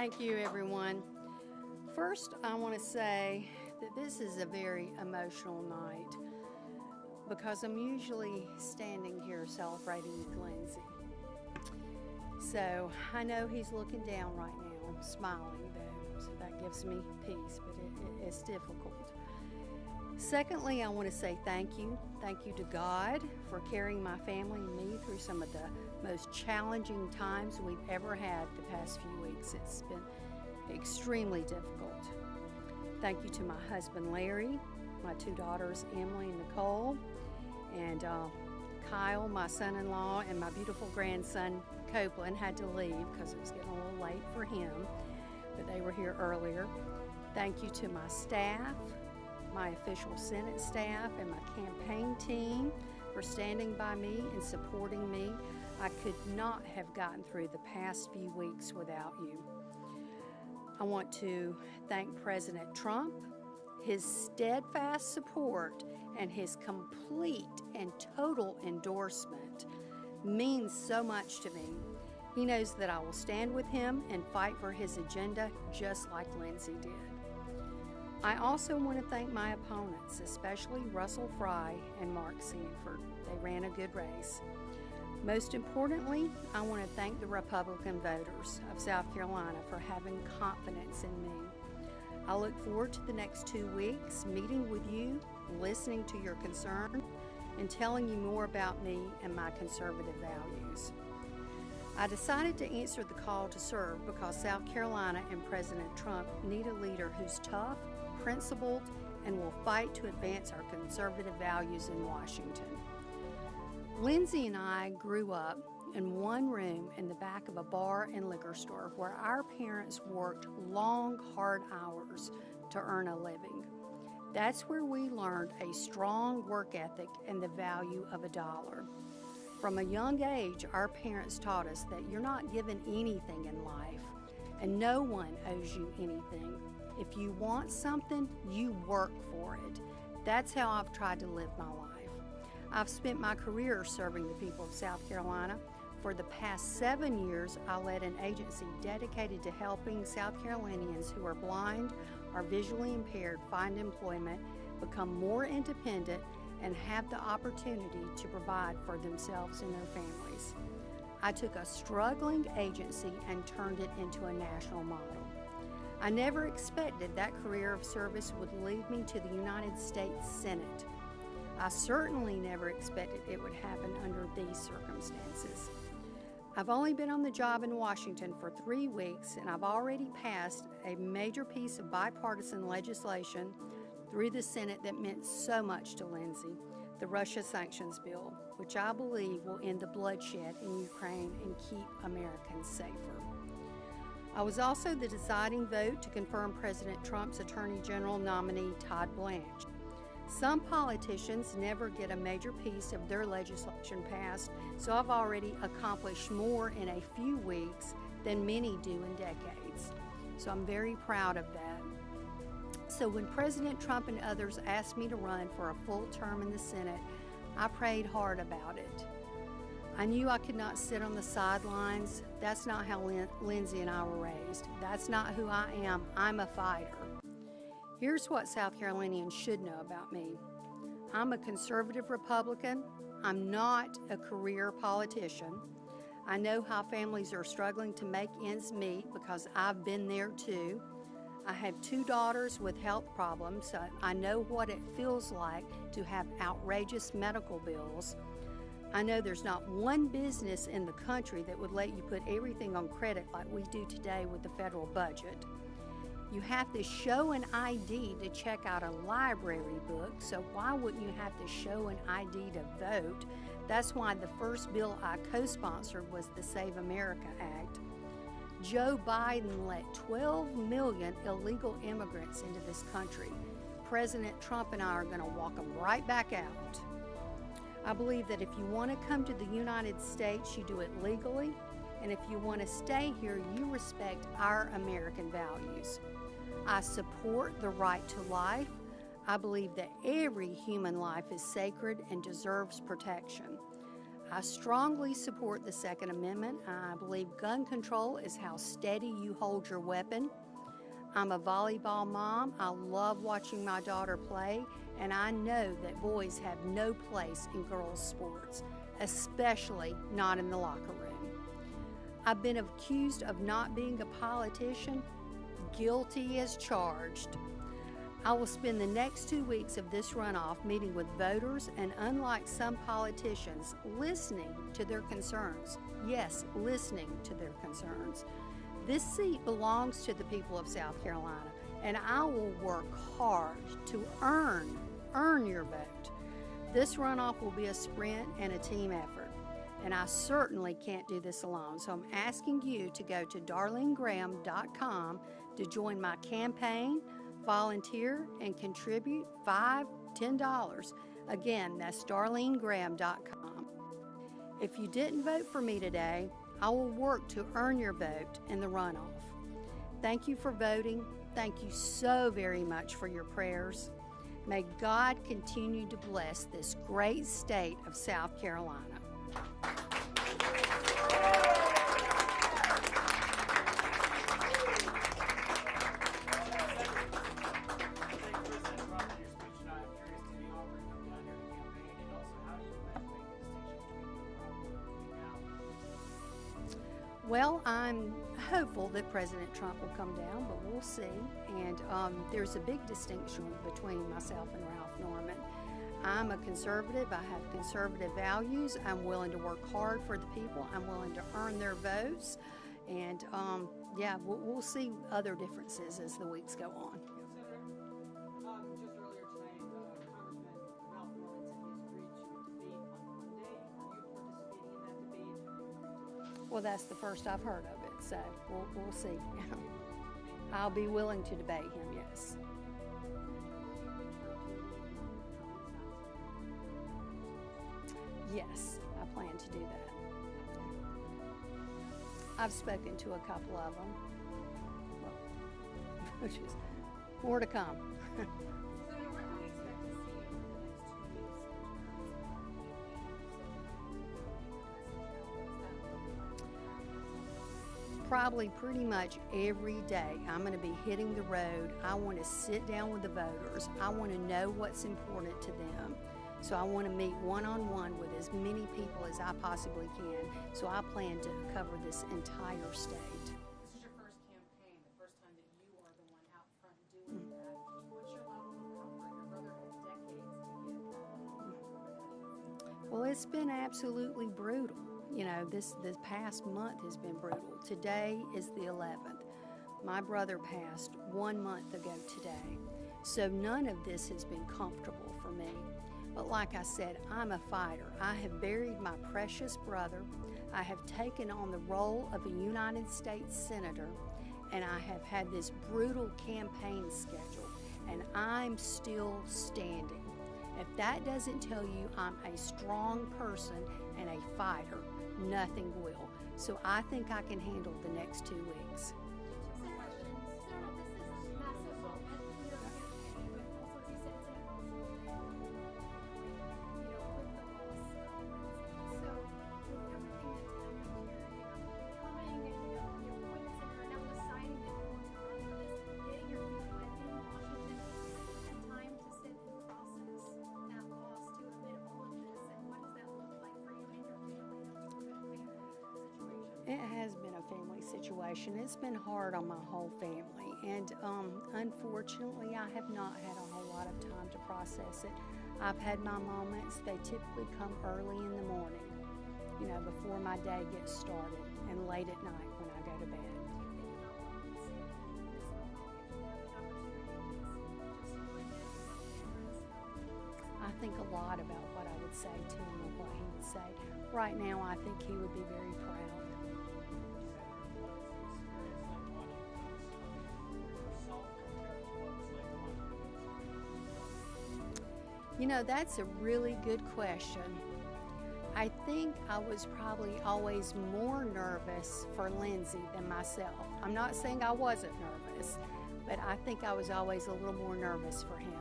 Thank you, everyone. First, I want to say that this is a very emotional night because I'm usually standing here celebrating with Lindsey. So I know he's looking down right now, smiling though, so that gives me peace, but it's difficult. Secondly, I want to say thank you. Thank you to God for carrying my family and me through some of the most challenging times we've ever had the past few weeks. It's been extremely difficult. Thank you to my husband, Larry, my two daughters, Emily and Nicole, and Kyle, my son-in-law, and my beautiful grandson, Copeland, had to leave because it was getting a little late for him, but they were here earlier. Thank you to my staff, my official Senate staff, and my campaign team for standing by me and supporting me. I could not have gotten through the past few weeks without you. I want to thank President Trump. His steadfast support and his complete and total endorsement means so much to me. He knows that I will stand with him and fight for his agenda just like Lindsey did. I also want to thank my opponents, especially Russell Fry and Mark Sanford. They ran a good race. Most importantly, I want to thank the Republican voters of South Carolina for having confidence in me. I look forward to the next 2 weeks, meeting with you, listening to your concern, and telling you more about me and my conservative values. I decided to answer the call to serve because South Carolina and President Trump need a leader who's tough, principled, and will fight to advance our conservative values in Washington. Lindsey and I grew up in one room in the back of a bar and liquor store where our parents worked long, hard hours to earn a living. That's where we learned a strong work ethic and the value of a dollar. From a young age, our parents taught us that you're not given anything in life, and no one owes you anything. If you want something, you work for it. That's how I've tried to live my life. I've spent my career serving the people of South Carolina. For the past 7 years, I led an agency dedicated to helping South Carolinians who are blind or visually impaired find employment, become more independent, and have the opportunity to provide for themselves and their families. I took a struggling agency and turned it into a national model. I never expected that career of service would lead me to the United States Senate. I certainly never expected it would happen under these circumstances. I've only been on the job in Washington for 3 weeks, and I've already passed a major piece of bipartisan legislation through the Senate that meant so much to Lindsey, the Russia sanctions bill, which I believe will end the bloodshed in Ukraine and keep Americans safer. I was also the deciding vote to confirm President Trump's Attorney General nominee, Todd Blanche. Some politicians never get a major piece of their legislation passed, so I've already accomplished more in a few weeks than many do in decades. So I'm very proud of that. So when President Trump and others asked me to run for a full term in the Senate, I prayed hard about it. I knew I could not sit on the sidelines. That's not how Lindsey and I were raised. That's not who I am. I'm a fighter. Here's what South Carolinians should know about me. I'm a conservative Republican. I'm not a career politician. I know how families are struggling to make ends meet because I've been there too. I have 2 daughters with health problems, so I know what it feels like to have outrageous medical bills. I know there's not one business in the country that would let you put everything on credit like we do today with the federal budget. You have to show an ID to check out a library book, so why wouldn't you have to show an ID to vote? That's why the first bill I co-sponsored was the Save America Act. Joe Biden let 12 million illegal immigrants into this country. President Trump and I are going to walk them right back out. I believe that if you want to come to the United States, you do it legally, and if you want to stay here, you respect our American values. I support the right to life. I believe that every human life is sacred and deserves protection. I strongly support the Second Amendment. I believe gun control is how steady you hold your weapon. I'm a volleyball mom. I love watching my daughter play, and I know that boys have no place in girls' sports, especially not in the locker room. I've been accused of not being a politician. Guilty as charged. I will spend the next 2 weeks of this runoff meeting with voters and, unlike some politicians, listening to their concerns. Yes, listening to their concerns. This seat belongs to the people of South Carolina, and I will work hard to earn your vote. This runoff will be a sprint and a team effort, and I certainly can't do this alone. So I'm asking you to go to DarlineGraham.com to join my campaign, volunteer, and contribute $5, $10. Again, that's DarlineGraham.com. If you didn't vote for me today, I will work to earn your vote in the runoff. Thank you for voting. Thank you so very much for your prayers. May God continue to bless this great state of South Carolina. Well, I'm hopeful that President Trump will come down, but we'll see. And there's a big distinction between myself and Ralph Norman. I'm a conservative. I have conservative values. I'm willing to work hard for the people. I'm willing to earn their votes. And yeah, we'll see other differences as the weeks go on. Well, that's the first I've heard of it, so we'll see. I'll be willing to debate him, yes. Yes, I plan to do that. I've spoken to a couple of them, which is more to come. Probably pretty much every day I'm going to be hitting the road. I want to sit down with the voters. I want to know what's important to them. So I want to meet one-on-one with as many people as I possibly can. So I plan to cover this entire state. This is your first campaign, the first time that you are the one out front doing that. What's your level of comfort? Your brother had decades to get that. Well, it's been absolutely brutal. You know, this past month has been brutal. Today is the 11th. My brother passed 1 month ago today. So none of this has been comfortable for me. But like I said, I'm a fighter. I have buried my precious brother. I have taken on the role of a United States Senator, and I have had this brutal campaign schedule, and I'm still standing. If that doesn't tell you I'm a strong person and a fighter, nothing will. So I think I can handle the next 2 weeks. It has been a family situation. It's been hard on my whole family, and unfortunately I have not had a whole lot of time to process it. I've had my moments. They typically come early in the morning, you know, before my day gets started, and late at night when I go to bed. I think a lot about what I would say to him and what he would say. Right now, I think he would be very proud. You know, that's a really good question. I think I was probably always more nervous for Lindsey than myself. I'm not saying I wasn't nervous, but I think I was always a little more nervous for him.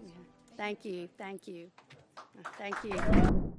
Yeah. Thank you. Thank you. Thank you.